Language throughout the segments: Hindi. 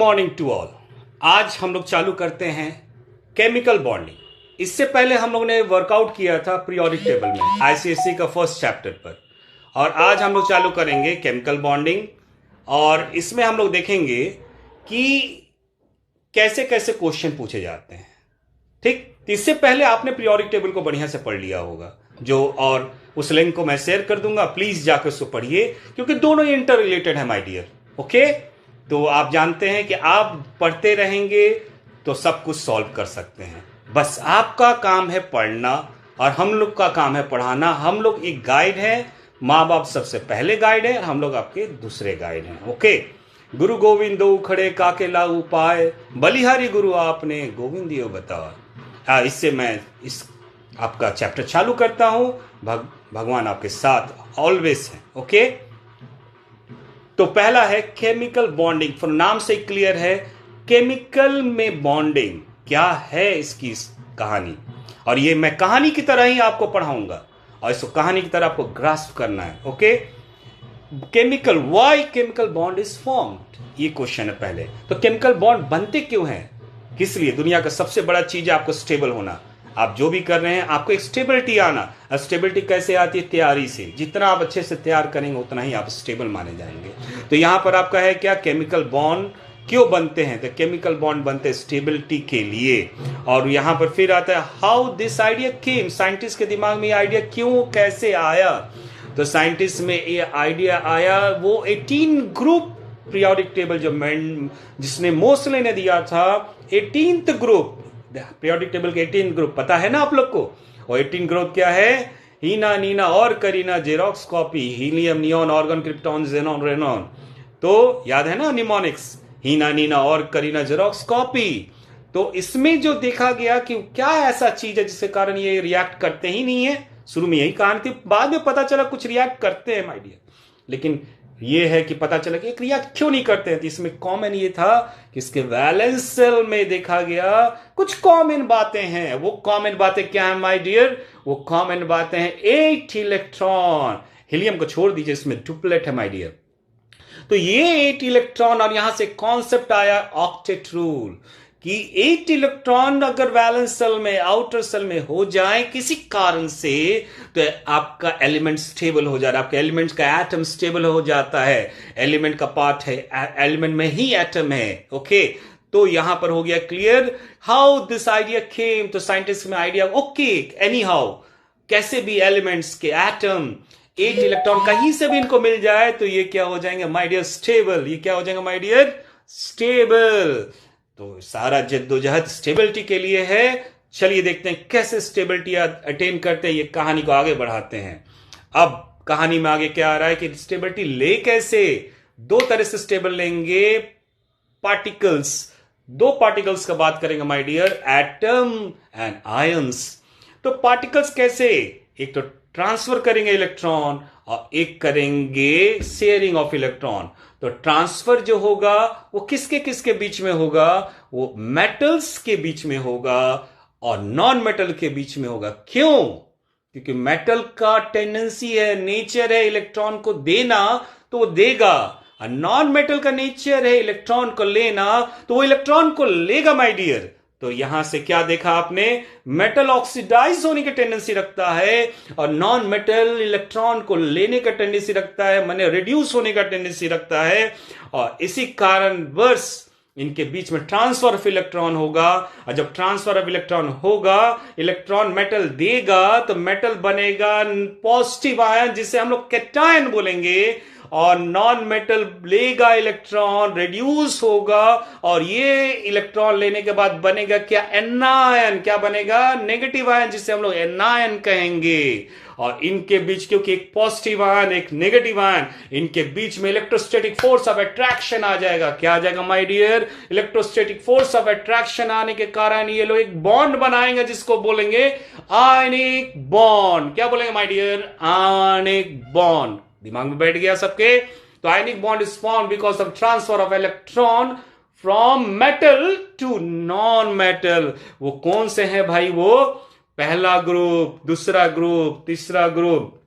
Morning to all. आज हम लोग चालू करते हैं केमिकल बॉन्डिंग। इससे पहले हम लोग ने वर्कआउट किया था पीरियोडिक टेबल में आईसीएसई का फर्स्ट चैप्टर पर, और आज हम लोग चालू करेंगे केमिकल बॉन्डिंग। और इसमें हम लोग देखेंगे कि कैसे कैसे क्वेश्चन पूछे जाते हैं। ठीक, तो इससे पहले आपने पीरियोडिक टेबल को बढ़िया से पढ़ लिया होगा, जो और उस लिंक को मैं शेयर कर दूंगा, प्लीज जाकर उसको पढ़िए, क्योंकि दोनों ही इंटर रिलेटेड है माय डियर। ओके, तो आप जानते हैं कि आप पढ़ते रहेंगे तो सब कुछ सॉल्व कर सकते हैं। बस आपका काम है पढ़ना और हम लोग का काम है पढ़ाना। हम लोग एक गाइड है, माँ बाप सबसे पहले गाइड है और हम लोग आपके दूसरे गाइड हैं। ओके, गुरु गोविंद दो खड़े काके लाऊ पाए, बलिहारी गुरु आपने गोविंदियो बताओ। इससे मैं इस आपका चैप्टर चालू करता हूं। भगवान आपके साथ ऑलवेज है। ओके, तो पहला है केमिकल बॉन्डिंग। फॉर नाम से क्लियर है, केमिकल में बॉन्डिंग क्या है, इसकी कहानी। और ये मैं कहानी की तरह ही आपको पढ़ाऊंगा और इसको कहानी की तरह आपको ग्रास्प करना है। Okay, chemical, why chemical bond is formed, ये क्वेश्चन है पहले। तो केमिकल बॉन्ड बनते क्यों हैं, किस लिए? दुनिया का सबसे बड़ा चीज है आपको स्टेबल होना। आप जो भी कर रहे हैं आपको एक स्टेबिलिटी आना। स्टेबिलिटी कैसे आती है? तैयारी से। जितना आप अच्छे से तैयार करेंगे उतना ही आप स्टेबल माने जाएंगे। तो यहां पर आपका है क्या, केमिकल बॉन्ड क्यों बनते हैं? तो केमिकल बॉन्ड बनते हैं स्टेबिलिटी के लिए। और यहां पर फिर आता है how this idea came, scientist के दिमाग में ये आइडिया क्यों कैसे आया? तो साइंटिस्ट में ये आइडिया आया, वो 18 ग्रुप पीरियोडिक टेबल जो जिसने मोस्ले ने दिया था, 18th ग्रुप पीरियोडिक टेबल के 18 ग्रुप पता है ना आप लोग को। और 18 ग्रुप क्या है? हीना नीना और Kareena, xerox copy, helium neon argon krypton xenon radon. तो याद है ना निमोनिक्स, हीना नीना और करीना, जेरोक्स कॉपी। तो इसमें जो देखा गया कि क्या ऐसा चीज है जिसके कारण ये रिएक्ट करते ही नहीं है। शुरू में यही कहानी थी, बाद में पता चला कुछ रिएक्ट करते हैं माय डियर, लेकिन ये है कि पता चला कि एक रिएक्ट क्यों नहीं करते हैं। तो इसमें कॉमन ये था कि इसके वैलेंस सेल में देखा गया कुछ कॉमन बातें हैं। वो कॉमन बातें क्या है माय डियर? वो कॉमन बातें हैं 8 इलेक्ट्रॉन। हीलियम को छोड़ दीजिए, इसमें डुप्लेट है माय डियर। तो ये 8 इलेक्ट्रॉन, और यहां से कॉन्सेप्ट आया ऑक्टेट रूल कि 8 इलेक्ट्रॉन अगर वैलेंस सेल में, आउटर सेल में हो जाए किसी कारण से, तो आपका एलिमेंट स्टेबल हो जाता है। आपके एलिमेंट का एटम स्टेबल हो जाता है। एलिमेंट का पार्ट है, एलिमेंट में ही एटम है। ओके, तो यहां पर हो गया clear how this idea came. तो साइंटिस्ट में आइडिया, ओके एनी हाउ, कैसे भी एलिमेंट्स के एटम 8 इलेक्ट्रॉन कहीं से भी इनको मिल जाए तो ये क्या हो जाएंगे माय डियर? स्टेबल। ये क्या हो जाएंगे माय डियर? स्टेबल। तो सारा जद्दोजहद स्टेबिलिटी के लिए है। चलिए देखते हैं कैसे स्टेबिलिटी अटेन करते हैं, ये कहानी को आगे बढ़ाते हैं। अब कहानी में आगे क्या आ रहा है कि स्टेबिलिटी ले कैसे? दो तरह से स्टेबल लेंगे पार्टिकल्स। दो पार्टिकल्स का बात करेंगे my dear, atom and ions. तो पार्टिकल्स कैसे? एक तो ट्रांसफर करेंगे इलेक्ट्रॉन और एक करेंगे शेयरिंग ऑफ इलेक्ट्रॉन। तो ट्रांसफर जो होगा वो किसके किसके बीच में होगा? वो मेटल्स के बीच में होगा और नॉन मेटल के बीच में होगा। क्यों? क्योंकि मेटल का टेंडेंसी है, नेचर है इलेक्ट्रॉन को देना, तो वो देगा। और नॉन मेटल का नेचर है इलेक्ट्रॉन को लेना, तो वो इलेक्ट्रॉन को लेगा माय डियर। तो यहां से क्या देखा आपने? मेटल ऑक्सीडाइज होने की टेंडेंसी रखता है और नॉन मेटल इलेक्ट्रॉन को लेने का टेंडेंसी रखता है, माने रिड्यूस होने का टेंडेंसी रखता है। और इसी कारण वर्ष इनके बीच में ट्रांसफर ऑफ इलेक्ट्रॉन होगा। और जब ट्रांसफर ऑफ इलेक्ट्रॉन होगा, इलेक्ट्रॉन मेटल देगा तो मेटल बनेगा पॉजिटिव आयन, जिसे हम लोग कैटायन बोलेंगे। और नॉन मेटल लेगा इलेक्ट्रॉन, रिड्यूस होगा, और ये इलेक्ट्रॉन लेने के बाद बनेगा क्या? एनायन। क्या बनेगा? नेगेटिव आयन, जिसे हम लोग एनायन कहेंगे। और इनके बीच, क्योंकि एक पॉजिटिव आयन एक नेगेटिव आयन, इनके बीच में इलेक्ट्रोस्टैटिक फोर्स ऑफ अट्रैक्शन आ जाएगा। क्या आ जाएगा my dear? Electrostatic force of attraction आने के कारण ये लोग एक बॉन्ड बनाएंगे, जिसको बोलेंगे आयनिक बॉन्ड। क्या बोलेंगे माय डियर? Ionic bond. दिमाग में बैठ गया सबके? तो ionic bond is formed because of transfer of electron from metal to non metal. वो कौन से हैं भाई? वो पहला ग्रुप, दूसरा ग्रुप, तीसरा group.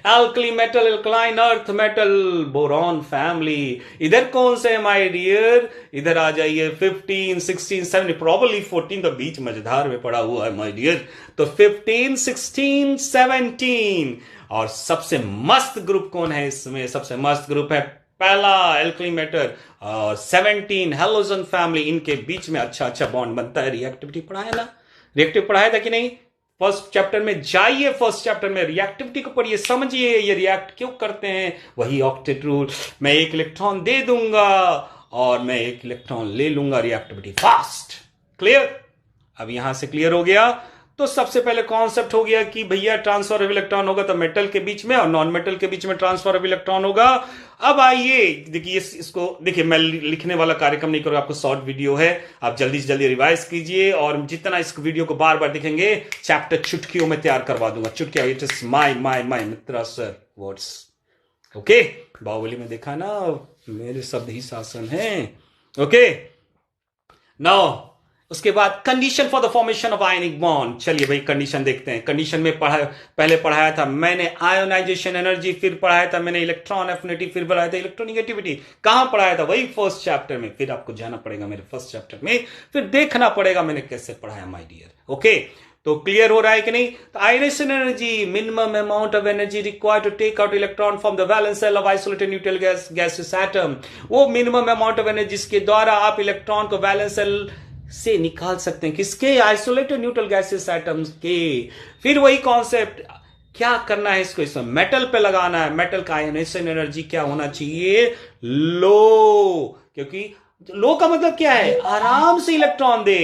Alkali metal, alkaline earth metal, boron family. इधर कौन से है माय डियर? इधर आ जाइए 15, 16, 17, प्रॉबली 14 तो बीच मझधार में पड़ा हुआ है माय डियर। तो 15, 16, 17। और सबसे मस्त ग्रुप कौन है इसमें? सबसे मस्त ग्रुप है पहला एल्कली मेटल और 17 हेलोजन फैमिली। इनके बीच में अच्छा अच्छा बॉन्ड बनता है। रिएक्टिविटी पढ़ाया ना? रिएक्टिव पढ़ाया था कि नहीं? फर्स्ट चैप्टर में जाइए, फर्स्ट चैप्टर में रिएक्टिविटी को पढ़िए, समझिए ये रिएक्ट क्यों करते हैं। वही ऑक्टेट रूल, मैं एक इलेक्ट्रॉन दे दूंगा और मैं एक इलेक्ट्रॉन ले लूंगा, रिएक्टिविटी फास्ट। क्लियर? अब यहां से क्लियर हो गया। तो सबसे पहले कॉन्सेप्ट हो गया कि भैया ट्रांसफर ऑफ इलेक्ट्रॉन होगा तो मेटल के बीच में और नॉन मेटल के बीच में ट्रांसफर ऑफ इलेक्ट्रॉन होगा। अब आइए देखिए, इसको देखिए, मैं लिखने वाला कार्यक्रम नहीं करूंगा, आपको शॉर्ट वीडियो है, आप जल्दी से जल्दी रिवाइज कीजिए और जितना इस वीडियो को बार बार देखेंगे चैप्टर चुटकियों में तैयार करवा दूंगा। चुटकिया, it is my my my Mitra sir words. Okay, Baahubali में देखा ना, मेरे शब्द ही शासन है। ओके, नाउ उसके बाद condition for the formation of ionic bond. चलिए भाई कंडीशन देखते हैं। कंडीशन में पहले पढ़ाया था मैंने आयोनाइजेशन एनर्जी, फिर पढ़ाया था मैंने इलेक्ट्रॉन एफिनिटी, फिर पढ़ाया था इलेक्ट्रोनेगेटिविटी। कहां पढ़ाया था? वही फर्स्ट चैप्टर में। फिर आपको जाना पड़ेगा मेरे फर्स्ट चैप्टर में, फिर देखना पड़ेगा मैंने कैसे पढ़ाया माय डियर। ओके, तो क्लियर हो रहा है कि नहीं? तो ionization energy, minimum amount of energy required to take out electron from the valence shell of isolated neutral gases atom. वो मिनिमम अमाउंट ऑफ एनर्जी जिसके द्वारा आप इलेक्ट्रॉन को वैलेंस शेल से निकाल सकते हैं। किसके? आइसोलेटेड न्यूट्रल गैसेस एटम्स के। फिर वही कॉन्सेप्ट, क्या करना है इसको? इसमें मेटल पे लगाना है। मेटल का आयोनाइजेशन एनर्जी क्या होना चाहिए? लो। क्योंकि लो का मतलब क्या है? आराम से इलेक्ट्रॉन दे।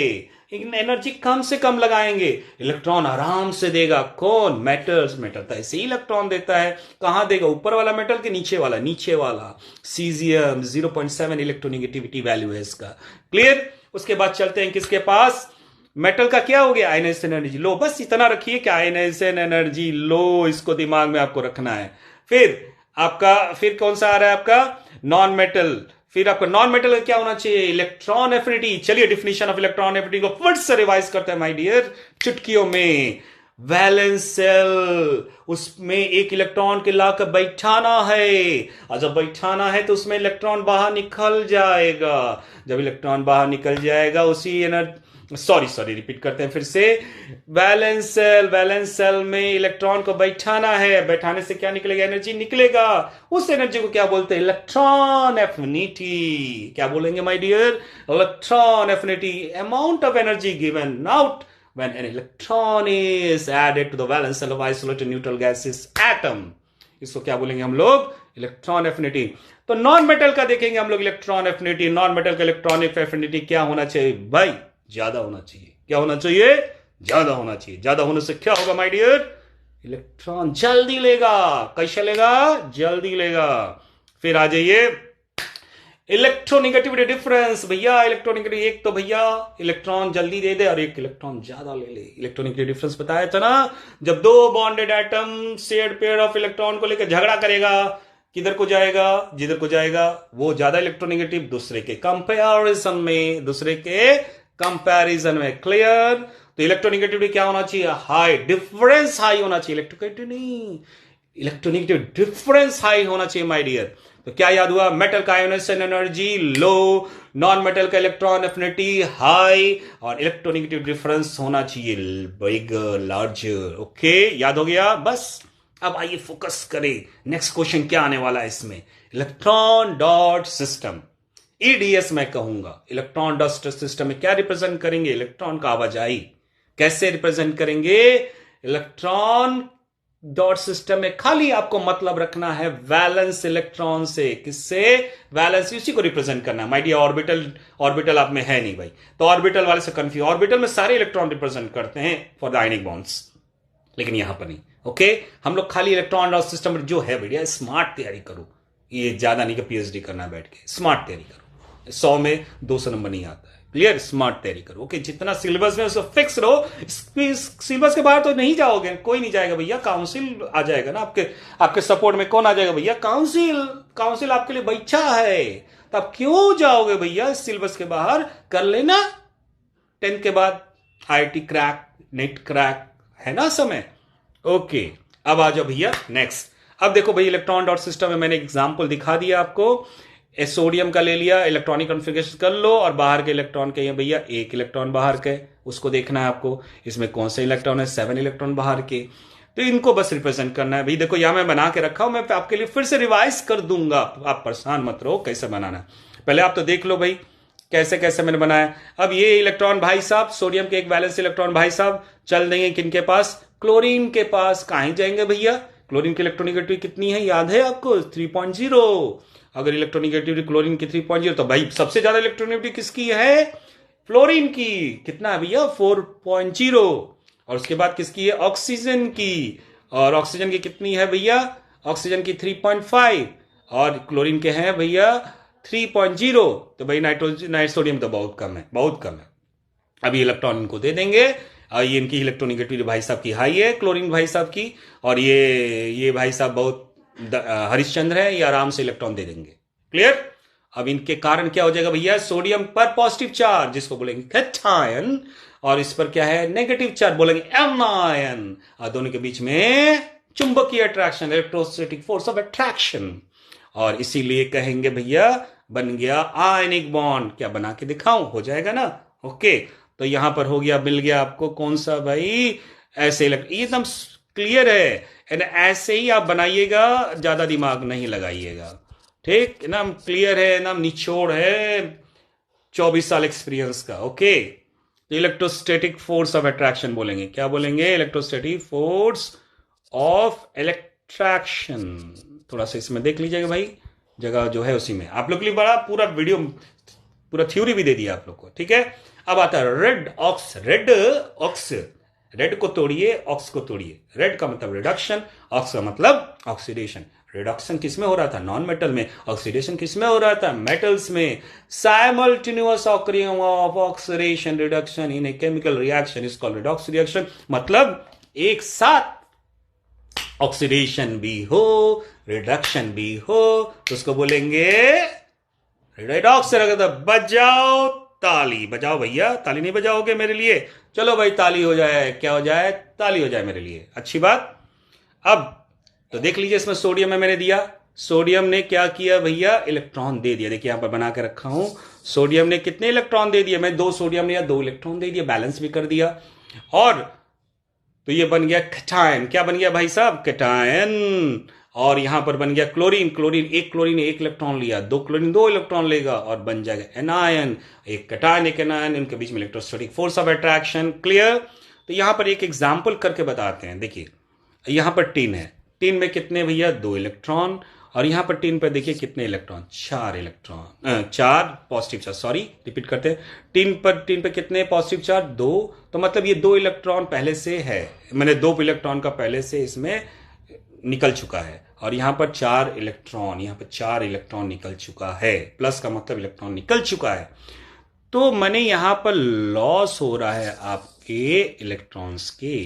एनर्जी कम से कम लगाएंगे, इलेक्ट्रॉन आराम से देगा। कौन? मेटल्स। मेटल तो ऐसे ही इलेक्ट्रॉन देता है। कहां देगा? ऊपर वाला मेटल के नीचे वाला? नीचे वाला। सीजियम 0.7 इलेक्ट्रोनेगेटिविटी वैल्यू है इसका। क्लियर? उसके बाद चलते हैं किसके पास? मेटल का क्या हो गया? Ionization energy low. बस इतना रखिए कि आयनाइजेशन एनर्जी लो, इसको दिमाग में आपको रखना है। फिर कौन सा आ रहा है आपका? Non metal. फिर आपका नॉन मेटल का क्या होना चाहिए? Electron affinity. चलिए डिफिनेशन ऑफ इलेक्ट्रॉन एफिनिटी को फिर से रिवाइज करते हैं माय डियर चुटकियों में। वैलेंस सेल, उसमें एक इलेक्ट्रॉन के लाकर बैठाना है और जब बैठाना है तो उसमें इलेक्ट्रॉन बाहर निकल जाएगा। जब इलेक्ट्रॉन बाहर निकल जाएगा उसी एनर्जी, सॉरी रिपीट करते हैं फिर से। वैलेंस सेल में इलेक्ट्रॉन को बैठाना है। बैठाने से क्या निकलेगा? एनर्जी निकलेगा। उस एनर्जी को क्या बोलते हैं? Electron affinity. क्या बोलेंगे my dear? Electron affinity, amount of energy given out when an electron is added to the valence shell of isolated neutral gases atom। इसको क्या बोलेंगे हम लोग? Electron affinity. तो नॉन मेटल का देखेंगे हम लोग इलेक्ट्रॉन एफिनिटी। नॉन मेटल का इलेक्ट्रॉनिक एफिनिटी क्या होना चाहिए भाई? ज्यादा होना चाहिए। क्या होना चाहिए? ज्यादा होना चाहिए। ज्यादा होने से क्या होगा माय डियर? इलेक्ट्रॉन जल्दी लेगा। कैसे लेगा? जल्दी लेगा। फिर आ जाइए इलेक्ट्रोनेगेटिविटी डिफरेंस। भैया इलेक्ट्रोनेगेटिव, एक तो भैया इलेक्ट्रॉन जल्दी दे दे और एक इलेक्ट्रॉन ज्यादा ले ले। इलेक्ट्रोनेगेटिव डिफरेंस बताया था ना, जब दो bonded atom shared pair of electron को लेकर झगड़ा करेगा, किधर को जाएगा? जिधर को जाएगा वो ज्यादा इलेक्ट्रोनेगेटिव दूसरे के कंपैरिजन में। क्लियर? तो इलेक्ट्रोनेगेटिविटी क्या होना चाहिए? हाई। डिफरेंस हाई होना चाहिए। इलेक्ट्रोनेगेटिव नहीं, इलेक्ट्रोनेगेटिव डिफरेंस हाई होना चाहिए माय डियर। तो क्या याद हुआ? मेटल का ionization energy low, non metal का इलेक्ट्रॉन एफिनिटी हाई और इलेक्ट्रोनेगेटिव डिफरेंस होना चाहिए बिगर, लार्जर। ओके, याद हो गया? बस अब आइए फोकस करें। नेक्स्ट क्वेश्चन क्या आने वाला है इसमें? इलेक्ट्रॉन डॉट सिस्टम, ईडीएस मैं कहूंगा। इलेक्ट्रॉन डॉट सिस्टम में क्या रिप्रेजेंट करेंगे? इलेक्ट्रॉन का आवाजाही। कैसे रिप्रेजेंट करेंगे? इलेक्ट्रॉन डॉट सिस्टम में खाली आपको मतलब रखना है वैलेंस इलेक्ट्रॉन से। किससे? वैलेंस, उसी को रिप्रेजेंट करना है माय डियर। ऑर्बिटल आप में है नहीं भाई, तो ऑर्बिटल वाले से कंफ्यूज। ऑर्बिटल में सारे इलेक्ट्रॉन रिप्रेजेंट करते हैं फॉर द आयनिक बॉन्ड्स, लेकिन यहां पर नहीं। ओके, हम लोग खाली इलेक्ट्रॉन डॉट सिस्टम जो है भैया, स्मार्ट तैयारी करो। ये ज्यादा नहीं कि पीएचडी करना बैठ के, स्मार्ट तैयारी करो। 100 में 200 नंबर नहीं आता है। क्लियर? स्मार्ट तैयारी करो। ओके, जितना सिलेबस में उसको फिक्स रहो। सिलेबस के बाहर तो नहीं जाओगे, कोई नहीं जाएगा भैया। काउंसिल आ जाएगा ना आपके सपोर्ट में। कौन आ जाएगा भैया? काउंसिल आपके लिए बैठा है। तो आप क्यों जाओगे भैया सिलेबस के बाहर? कर लेना 10th के बाद आईआईटी क्रैक, नेट क्रैक है ना समय। ओके, अब आ जाओ भैया नेक्स्ट। अब देखो भाई, इलेक्ट्रॉन डॉट सिस्टम में मैंने एग्जाम्पल दिखा दिया आपको। सोडियम का ले लिया, इलेक्ट्रॉनिक कॉन्फ़िगरेशन कर लो, और बाहर के इलेक्ट्रॉन के भैया एक इलेक्ट्रॉन बाहर के, उसको देखना है आपको, इसमें कौन से इलेक्ट्रॉन है, 7 इलेक्ट्रॉन बाहर के, तो इनको बस रिप्रेजेंट करना है भाई। देखो यहां मैं बना के रखा हूं, मैं आपके लिए फिर से रिवाइज कर दूंगा, आप परेशान मत रहो कैसे बनाना। पहले आप तो देख लो भाई कैसे कैसे मैंने बनाया। अब ये इलेक्ट्रॉन भाई साहब, सोडियम के एक वैलेंस इलेक्ट्रॉन भाई साहब चल देंगे किनके पास, क्लोरीन के पास। कहां जाएंगे भैया, क्लोरीन की इलेक्ट्रोनेगेटिविटी कितनी है याद है आपको, 3.0। अगर इलेक्ट्रोनेगेटिविटी क्लोरीन की 3.0, तो भाई सबसे ज्यादा इलेक्ट्रोनेगेटिविटी किसकी है, फ्लोरीन की। कितना है भैया, 4.0। और उसके बाद किसकी है, ऑक्सीजन की। और ऑक्सीजन की कितनी है भैया, ऑक्सीजन की 3.5, और क्लोरीन के हैं भैया 3.0। तो भाई नाइट्रोजन सोडियम तो बहुत कम है, बहुत कम है। अभी इलेक्ट्रॉन इनको दे देंगे, और ये इनकी इलेक्ट्रोनेगेटिविटी भाई साहब की हाई है, क्लोरीन भाई साहब की। और ये भाई साहब बहुत हरिश्चंद्र है, ये आराम से इलेक्ट्रॉन दे देंगे। क्लियर। अब इनके कारण क्या हो जाएगा भैया, सोडियम पर पॉजिटिव चार्ज जिसको बोलेंगे कैटायन, और इस पर क्या है, नेगेटिव चार्ज बोलेंगे एनायन। और दोनों के बीच में चुंबकीय attraction, electrostatic force of attraction, और इसीलिए कहेंगे भैया बन गया आयनिक बॉन्ड। क्या बना के दिखाऊं, हो जाएगा ना, ओके। तो यहां पर हो गया, मिल गया आपको कौन सा भाई, ऐसे ये एकदम क्लियर है, ऐसे ही आप बनाइएगा, ज्यादा दिमाग नहीं लगाइएगा, ठीक है ना। क्लियर है ना, निचोड़ है 24 साल एक्सपीरियंस का, ओके। तो इलेक्ट्रोस्टैटिक फोर्स ऑफ अट्रैक्शन बोलेंगे, क्या बोलेंगे, इलेक्ट्रोस्टैटिक फोर्स ऑफ अट्रैक्शन। थोड़ा सा इसमें देख लीजिएगा भाई, जगह जो है उसी में आप लोग के लिए बड़ा पूरा वीडियो, पूरा थ्योरी भी दे दिया आप लोग को, ठीक है। अब आता है redox, redox, red को तोड़िए, ऑक्स को तोड़िए। रेड का मतलब रिडक्शन, ऑक्स का मतलब ऑक्सीडेशन। रिडक्शन किसमें हो रहा था, नॉन मेटल में। ऑक्सीडेशन किसमें हो रहा था, मेटल्स में। Simultaneous occurring of oxidation reduction in a chemical reaction is called redox reaction. मतलब एक साथ ऑक्सीडेशन भी हो, रिडक्शन भी हो, तो उसको बोलेंगे रिडॉक्स। बजाओ ताली, बजाओ भैया, ताली नहीं बजाओगे मेरे लिए, चलो भाई ताली हो जाए, क्या हो जाए, ताली हो जाए मेरे लिए, अच्छी बात। अब तो देख लीजिए, इसमें सोडियम में मैंने दिया, सोडियम ने क्या किया भैया, इलेक्ट्रॉन दे दिया। देखिए यहां पर बना के रखा हूं, सोडियम ने कितने इलेक्ट्रॉन दे दिए, मैं 2 सोडियम ने 2 इलेक्ट्रॉन दे दिया, बैलेंस भी कर दिया। और तो ये बन गया कैटायन। क्या बन गया भाई साहब, कैटायन। और यहां पर बन गया क्लोरीन, क्लोरीन ने एक इलेक्ट्रॉन लिया, 2 क्लोरीन 2 इलेक्ट्रॉन लेगा, और बन जाएगा एनायन। एक कैटायन एक एनायन, इनके बीच में electrostatic force of attraction. Clear. तो यहां पर एक एग्जांपल करके बताते हैं। देखिए यहां पर टिन है, टिन में कितने भैया, 2 इलेक्ट्रॉन, और यहां पर टिन पर देखिए कितने electron, 4 electron, 4 positive charge, sorry repeat करते हैं। टिन पर कितने पॉजिटिव चार्ज, 2। तो मतलब ये 2 इलेक्ट्रॉन पहले से है, मैंने 2 इलेक्ट्रॉन का पहले से इसमें निकल चुका है, और यहां पर 4 इलेक्ट्रॉन, यहां पर 4 इलेक्ट्रॉन निकल चुका है, प्लस का मतलब इलेक्ट्रॉन निकल चुका है। तो मैंने यहां पर लॉस हो रहा है आपके इलेक्ट्रॉन्स के,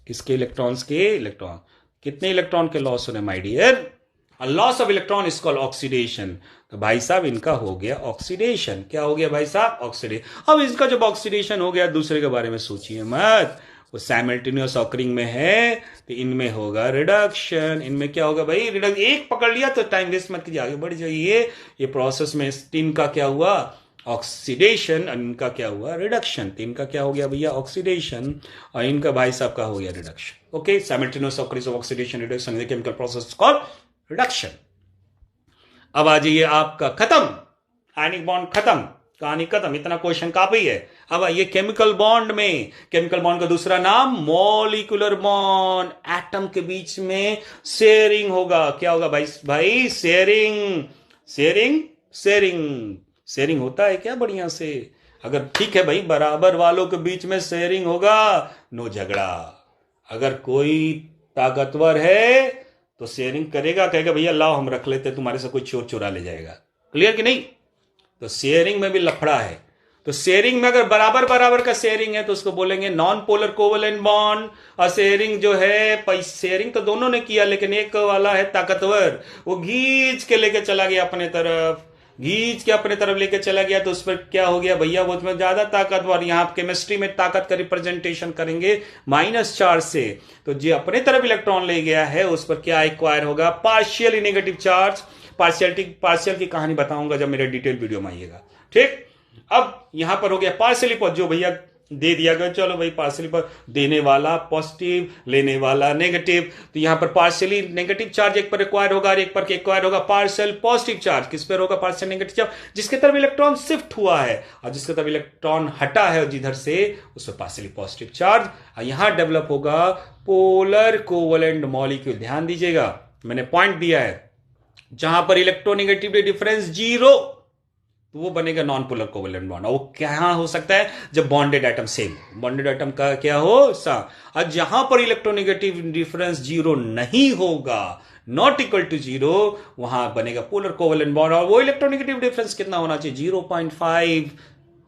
किसके इलेक्ट्रॉन्स के, इलेक्ट्रॉन, कितने इलेक्ट्रॉन के लॉस हो रहे हैं my dear, loss of electron is called oxidation. तो भाई साहब इनका हो गया ऑक्सीडेशन। क्या हो गया भाई साहब, ऑक्सीडेशन। अब इसका जब ऑक्सीडेशन हो गया, दूसरे के बारे में सोचिए मत, वो साइमल्टेनियस ऑकरिंग में है, तो इनमें होगा रिडक्शन। इनमें क्या होगा भाई, रिडक्शन। एक पकड़ लिया तो टाइम वेस्ट मत कीजिए, आगे बढ़ जाइए। ये प्रोसेस में टिन का क्या हुआ, ऑक्सीडेशन, और इनका क्या हुआ, रिडक्शन। टिन का क्या हो गया भैया, ऑक्सीडेशन, और इनका भाई साहब का हो गया reduction. Okay, simultaneous occurring of oxidation reduction in the chemical process called reduction. अब आ जाइए आपका खत्म, आयनिक बॉन्ड खत्म, कहानी खत्म, इतना क्वेश्चन काफी है। अब आइए केमिकल बॉन्ड में, केमिकल बॉन्ड का दूसरा नाम मॉलिक्यूलर बॉन्ड। एटम के बीच में शेयरिंग होगा, क्या होगा भाई शेयरिंग, शेयरिंग, शेयरिंग, शेयरिंग होता है क्या बढ़िया से, अगर ठीक है भाई, बराबर वालों के बीच में शेयरिंग होगा, नो झगड़ा। अगर कोई ताकतवर है तो शेयरिंग करेगा, कहेगा भैया लाओ हम रख लेते, तुम्हारे से कोई चोर चुरा ले जाएगा। क्लियर कि नहीं। तो शेयरिंग में भी लफड़ा है। तो शेयरिंग में अगर बराबर बराबर का शेयरिंग है तो उसको बोलेंगे नॉन पोलर कोवेलेंट बॉन्ड। और शेयरिंग जो है, शेयरिंग तो दोनों ने किया, लेकिन एक वाला है ताकतवर, वो घींच के लेके चला गया अपने तरफ, घींच के अपने तरफ लेके चला गया तो उस पर क्या हो गया भैया, वो उसमें ज्यादा ताकतवर। यहां आप केमिस्ट्री में ताकत का रिप्रेजेंटेशन करेंगे -चार्ज से, तो जो अपने तरफ इलेक्ट्रॉन ले गया है उस पर क्या एक्वायर होगा, पार्शियली नेगेटिव चार्ज। पार्शियल की कहानी बताऊंगा जब मेरे डिटेल वीडियो में आइएगा, ठीक। अब यहां पर हो गया पार्शियली, जो भैया दे दिया गया, चलो भाई पार्शियली पर देने वाला पॉजिटिव, लेने वाला नेगेटिव, तो यहां पर पार्शियली नेगेटिव चार्ज एक पर एक्वायर होगा और एक पर एक्वायर होगा पार्शियल पॉजिटिव चार्ज। किस पर होगा, पार्शियल नेगेटिव चार्ज, जिसके तरफ इलेक्ट्रॉन शिफ्ट हुआ है, और जिसके तरफ इलेक्ट्रॉन हटा है जिधर से, उस पर पार्शियली पॉजिटिव चार्ज। यहां डेवलप होगा पोलर कोवेलेंट मॉलिक्यूल। ध्यान दीजिएगा, मैंने पॉइंट दिया है, जहां पर इलेक्ट्रोनेगेटिविटी डिफरेंस 0, तो वो बनेगा नॉन पोलर कोवेलेंट बॉन्ड। और वो क्या हो सकता है, जब bonded atom same, bonded atom का क्या हो सा। और जहां पर इलेक्ट्रोनेगेटिव डिफरेंस 0 नहीं होगा, नॉट इक्वल टू 0, वहां बनेगा पोलर कोवेलेंट बॉन्ड। और वो इलेक्ट्रोनेगेटिव डिफरेंस कितना होना चाहिए, 0.5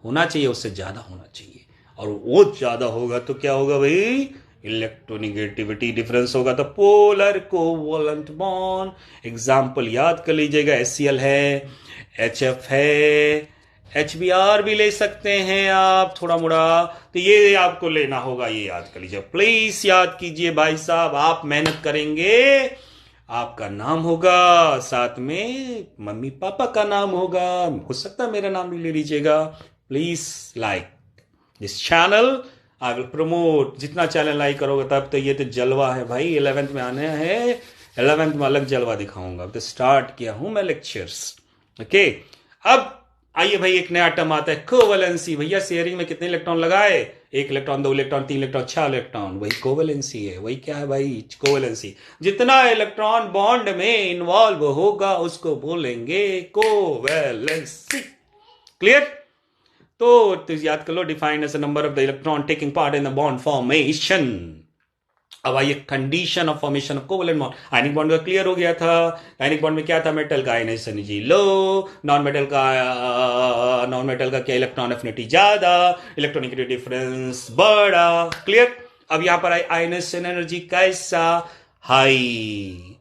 होना चाहिए, उससे ज्यादा होना चाहिए। और वो ज्यादा होगा तो क्या होगा भाई, इलेक्ट्रोनेगेटिविटी डिफरेंस होगा, तो पोलर कोवेलेंट बॉन्ड। एग्जाम्पल याद कर लीजिएगा, HCl है, HF है, HBr भी ले सकते हैं आप थोड़ा मोड़ा, तो ये आपको लेना होगा, ये याद कर लीजिए, प्लीज याद कीजिए भाई साहब। आप मेहनत करेंगे, आपका नाम होगा, साथ में मम्मी पापा का नाम होगा, हो सकता है मेरा नाम भी ले लीजिएगा। Please like this channel, I will promote. जितना चैनल लाइक करोगे तब तो, ये तो जलवा है भाई, 11th में आने हैं, 11th में अलग जलवा दिखाऊंगा। अब तो स्टार्ट किया हूं मैं लेक्चर्स, ओके। अब आइए भाई, एक नया टर्म आता है कोवेलेंसी। भैया शेयरिंग में कितने इलेक्ट्रॉन लगाए, 1 इलेक्ट्रॉन, 2 इलेक्ट्रॉन, 3 इलेक्ट्रॉन, 6 इलेक्ट्रॉन, वही कोवेलेंसी है। वही क्या है भाई, कोवेलेंसी। जितना इलेक्ट्रॉन बॉन्ड में इन्वॉल्व होगा उसको बोलेंगे कोवेलेंसी। क्लियर। तो याद कर लो, defined as the number of the electron taking part in the bond formation. अब आइए condition of formation of covalent bond. आयनिक बॉन्ड का क्लियर हो गया था। आयनिक बॉन्ड में क्या था, मेटल का ionization energy low, non metal का क्या, इलेक्ट्रॉन एफिनिटी ज्यादा, इलेक्ट्रोनेगेटिव डिफरेंस बड़ा। क्लियर। अब यहां पर आयनाइजेशन एनर्जी कैसा, हाई,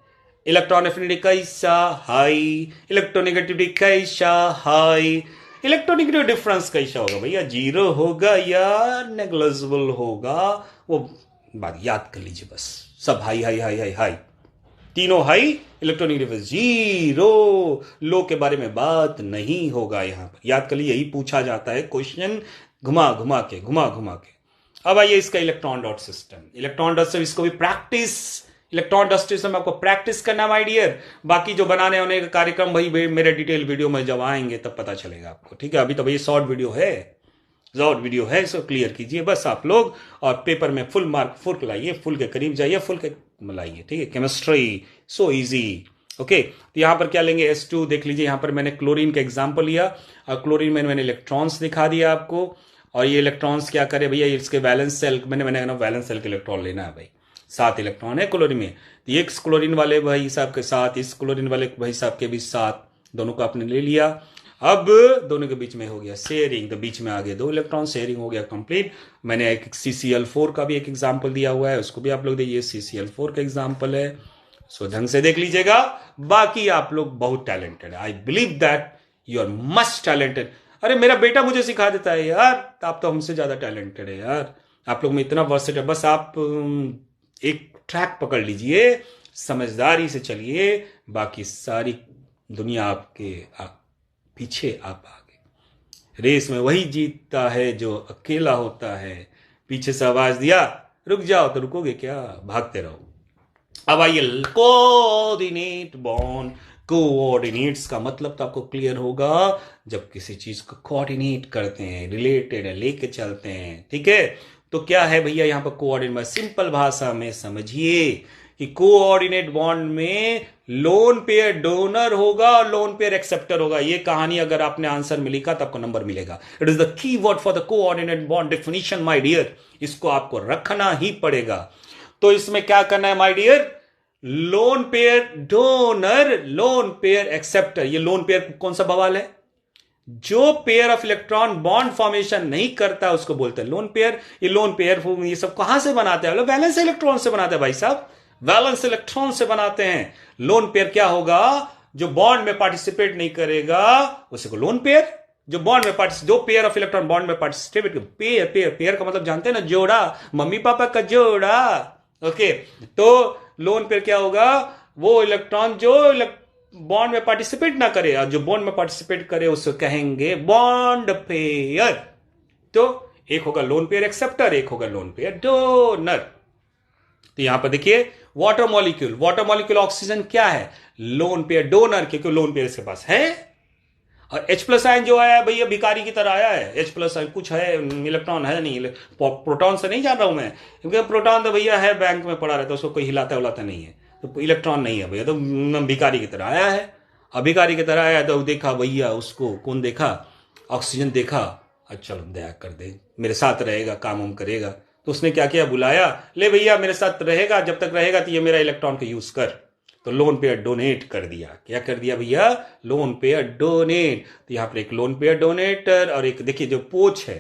इलेक्ट्रॉन एफिनिटी कैसा, हाई, इलेक्ट्रोनेगेटिविटी कैसा, हाई, इलेक्ट्रोनेगेटिव डिफरेंस कैसा होगा भैया, 0 होगा या नेग्लिजिबल होगा, वो बात याद कर लीजिए बस। सब high high high high high, तीनों हाई, इलेक्ट्रोनेगेटिव 0, लो के बारे में बात नहीं होगा यहां पर। याद कर लीजिए, यही पूछा जाता है क्वेश्चन, घुमा घुमा के। अब आइए इसका electron dot system. Electron dot system, इसको भी प्रैक्टिस, इलेक्ट्रॉन डॉट सिस्टम आपको प्रैक्टिस करना माय डियर। बाकी जो बनाने होने का कार्यक्रम भाई मेरे डिटेल वीडियो में जब आएंगे तब पता चलेगा आपको, ठीक है। अभी तो भाई शॉर्ट वीडियो है, इसको क्लियर कीजिए बस आप लोग, और पेपर में फुल मार्क, फुल लाइए, फुल के करीब जाइए, फुल के लाइए, ठीक है। Chemistry so easy, okay. तो यहां पर क्या लेंगे, S2 देख लीजिए। यहां पर मैंने क्लोरीन का एग्जांपल लिया, और क्लोरीन में मैंने इलेक्ट्रॉन्स दिखा दिया आपको। और ये इलेक्ट्रॉन्स क्या करे भैया, इसके वैलेंस सेल, मैंने वैलेंस सेल के इलेक्ट्रॉन लेना है भाई। 7 इलेक्ट्रॉन है क्लोरीन में, तो एक क्लोरीन वाले भाई साहब के साथ, इस क्लोरीन वाले भाई साहब के भी 7, दोनों को आपने ले लिया। अब दोनों के बीच में हो गया शेयरिंग, तो बीच में आ गए 2 इलेक्ट्रॉन, शेयरिंग हो गया कंप्लीट। मैंने एक CCl4 का भी एक एग्जांपल दिया हुआ है, उसको भी आप लोग देखिए, CCl4 का एग्जांपल है, सो ढंग से देख लीजिएगा। बाकी आप लोग बहुत टैलेंटेड है, I believe that you are much talented. अरे मेरा बेटा मुझे सिखा देता है यार, तो आप तो हमसे ज्यादा टैलेंटेड है यार, आप लोग में इतना वर्सेट है। बस आप एक ट्रैक पकड़ लीजिए, समझदारी से चलिए, बाकी सारी दुनिया आपके पीछे आप आगे। रेस में वही जीतता है जो अकेला होता है। पीछे से आवाज दिया रुक जाओ, तो रुकोगे क्या, भागते रहो। अब आइए कोऑर्डिनेट बॉन्ड। कोऑर्डिनेट्स का मतलब तो आपको क्लियर होगा, जब किसी चीज को कोऑर्डिनेट करते हैं, रिलेटेड है, लेके चलते हैं, ठीक है। तो क्या है भैया यहां पर कोऑर्डिनेट, सिंपल भाषा में समझिए कि कोऑर्डिनेट बॉन्ड में लोन पेयर डोनर होगा और लोन पेयर एक्सेप्टर होगा। ये कहानी अगर आपने आंसर में लिखा तो आपको नंबर मिलेगा। It is the key word for the coordinate bond definition my dear, इसको आपको रखना ही पड़ेगा। तो इसमें क्या करना है my dear, lone pair donor, lone pair acceptor. ये लोन पेयर कौन सा बवाल है, जो pair of electron bond formation नहीं करता उसको बोलते हैं लोन पेयर। ये लोन पेयर ये सब कहां से बनाते हैं, वैलेंस इलेक्ट्रॉन से बनाते हैं भाई साहब, वैलेंस इलेक्ट्रॉन से बनाते हैं। लोन पेयर क्या होगा, जो बॉन्ड में पार्टिसिपेट नहीं करेगा उसे को लोन पेयर। जो बॉन्ड में दो पेयर ऑफ इलेक्ट्रॉन बॉन्ड में पार्टिसिपेट, पेयर पेयर पेयर का मतलब जानते हैं ना, जोड़ा, मम्मी पापा का जोड़ा। ओके, तो लोन पेयर क्या होगा? वो इलेक्ट्रॉन जो बॉन्ड में पार्टिसिपेट ना करे और जो बॉन्ड में पार्टिसिपेट करे उसको कहेंगे बॉन्ड पेयर। तो एक होगा लोन पेयर एक्सेप्टर, एक होगा लोन पेयर डोनर। तो यहां पर देखिए वाटर मॉलिक्यूल ऑक्सीजन क्या है? लोन पेयर डोनर, क्योंकि लोन पेयर इसके पास है। और H प्लस आयन जो आया है भैया भिखारी की तरह आया है। H प्लस आयन कुछ है, इलेक्ट्रॉन है नहीं, प्रोटॉन से नहीं जान रहा हूं मैं, क्योंकि प्रोटॉन तो भैया है बैंक में पड़ा रहता है, उसको कोई हिलाता उलाता नहीं है, तो इलेक्ट्रॉन नहीं है भैया, तो भिखारी की तरह आया है। अब भिखारी की तरह आया तो देखा भैया उसको, कौन देखा? ऑक्सीजन देखा, अच्छा चलो दया कर दे, मेरे साथ रहेगा, काम वाम करेगा। तो उसने क्या किया? बुलाया, ले भैया मेरे साथ रहेगा, जब तक रहेगा तो ये मेरा इलेक्ट्रॉन को यूज कर। तो लोन पेयर डोनेट कर दिया। क्या कर दिया भैया? Lone pair donate. तो यहां पर एक लोन पेयर डोनेटर और एक देखिए जो पोच है,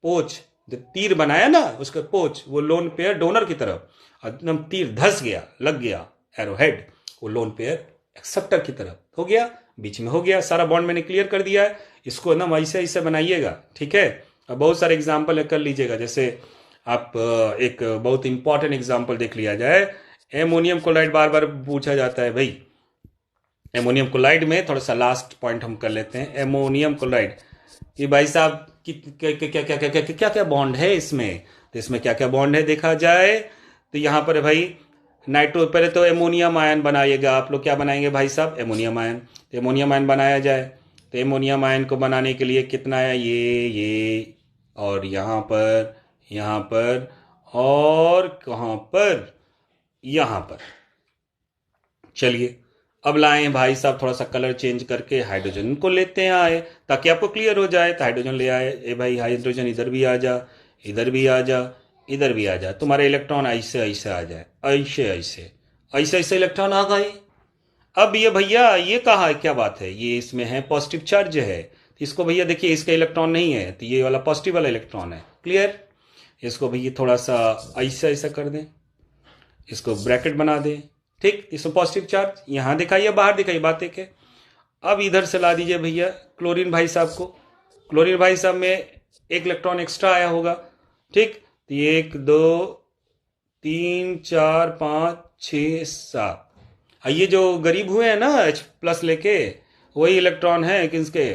पोच जो तीर बनाया ना उसका पोच, वो लोन पेयर डोनर की तरफ, एकदम तीर धस गया, लग गया एरो हेड, वो लोन पेयर एक्सेप्टर की तरफ हो गया, बीच में हो गया। सारा बॉन्ड मैंने क्लियर कर दिया है, इसको ना ऐसे ऐसे बनाइएगा, ठीक है। अब बहुत सारे एग्जाम्पल कर लीजिएगा, जैसे आप एक बहुत इंपॉर्टेंट एग्जाम्पल देख लिया जाए। एमोनियम क्लोराइड बार बार पूछा जाता है भाई, एमोनियम क्लोराइड में थोड़ा सा लास्ट पॉइंट हम कर लेते हैं। एमोनियम क्लोराइड कि भाई साहब क्या क्या बॉन्ड है इसमें? तो इसमें क्या क्या बॉन्ड है देखा जाए तो यहां पर भाई नाइट्रो, पहले तो एमोनियम आयन बनाइएगा आप लोग। क्या बनाएंगे भाई साहब? Ammonium ion. तो एमोनियम आयन बनाया जाए तो एमोनियम आयन को बनाने के लिए कितना है? ये और यहाँ पर और कहाँ पर? यहाँ पर। चलिए अब लाएं भाई साहब, थोड़ा सा कलर चेंज करके हाइड्रोजन को लेते हैं आए, ताकि आपको क्लियर हो जाए। तो हाइड्रोजन ले आए, ए भाई हाइड्रोजन इधर भी आ जा, इधर भी आ जा, इधर भी आ जा, तुम्हारे इलेक्ट्रॉन ऐसे ऐसे आ जाए, ऐसे ऐसे ऐसे ऐसे इलेक्ट्रॉन आ गए। अब ये भैया ये कहा है, क्या बात है? ये इसमें है पॉजिटिव चार्ज है, तो इसको भैया देखिए इसका इलेक्ट्रॉन नहीं है, तो ये वाला पॉजिटिव वाला इलेक्ट्रॉन है। क्लियर? इसको भैया थोड़ा सा ऐसा ऐसा कर दें, इसको ब्रैकेट बना दें, ठीक। इसमें पॉजिटिव चार्ज यहां दिखाइए, बाहर दिखाइए, बात एक है। अब इधर से ला दीजिए भैया क्लोरीन भाई साहब को। क्लोरीन भाई साहब में एक इलेक्ट्रॉन एक्स्ट्रा आया होगा, ठीक। तो 1 2 3 4 5 6 7, ये जो गरीब हुए हैं ना H प्लस लेके, वही इलेक्ट्रॉन है किसके?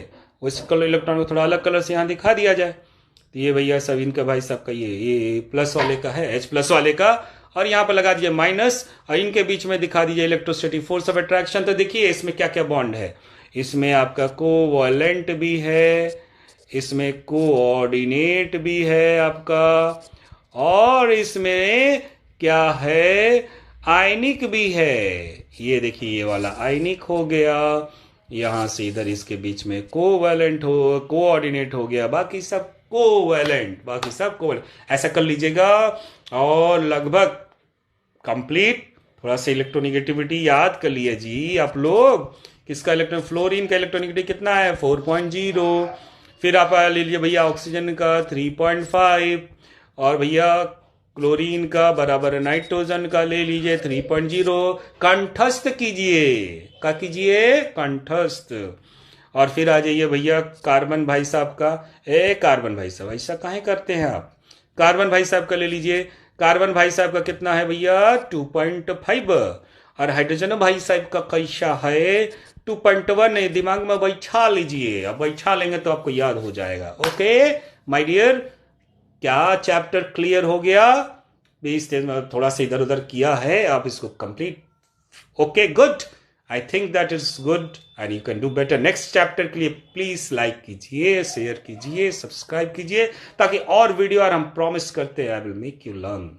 उस कलर इलेक्ट्रॉन को थोड़ा अलग कलर से यहाँ दिखा दिया जाए। तो ये भैया सब इनका भाई साहब का ये प्लस वाले का है, H प्लस वाले का, और यहाँ पर लगा दीजिए माइनस, और इनके बीच में दिखा दीजिए इलेक्ट्रोस्टैटिक फोर्स ऑफ अट्रैक्शन। तो देखिए इसमें क्या क्या बॉन्ड है। इसमें आपका कोवैलेंट भी है, इसमें कोऑर्डिनेट भी है आपका, और इसमें क्या है? आयनिक भी है। ये देखिए ये वाला आयनिक हो गया, यहां से इधर इसके बीच में कोवैलेंट हो, कोऑर्डिनेट हो गया, बाकी सब कोवैलेंट, बाकी सब कोवैलेंट। ऐसा कर लीजिएगा और लगभग कंप्लीट। थोड़ा सा इलेक्ट्रोनिगेटिविटी याद कर लिए जी आप लोग। किसका इलेक्ट्रॉन? फ्लोरीन का इलेक्ट्रोनिगेटिविटी कितना है? 4.0। फिर आप ले लीजिए भैया ऑक्सीजन का 3.5, और भैया क्लोरीन का बराबर नाइट्रोजन का ले लीजिए 3.0। कंठस्थ कीजिए, क्या कीजिए? कंठस्थ। और फिर आ जाइए भैया कार्बन भाई साहब का। कार्बन भाई साहब ऐसा काहे करते हैं आप? कार्बन भाई साहब का ले लीजिए। कार्बन भाई साहब का कितना है भैया? 2.5। और हाइड्रोजन भाई साहब का कैसा है? 2.1। दिमाग में बैठा लीजिए, अब बैठा लेंगे तो आपको याद हो जाएगा। ओके माय डियर, क्या चैप्टर क्लियर हो गया? इस स्टेज में थोड़ा सा इधर उधर किया है, आप इसको complete. Okay good, I think that is good and you can do better. Next chapter के लिए प्लीज लाइक कीजिए, शेयर कीजिए, सब्सक्राइब कीजिए, ताकि और वीडियो और हम प्रॉमिस करते हैं I will make you learn.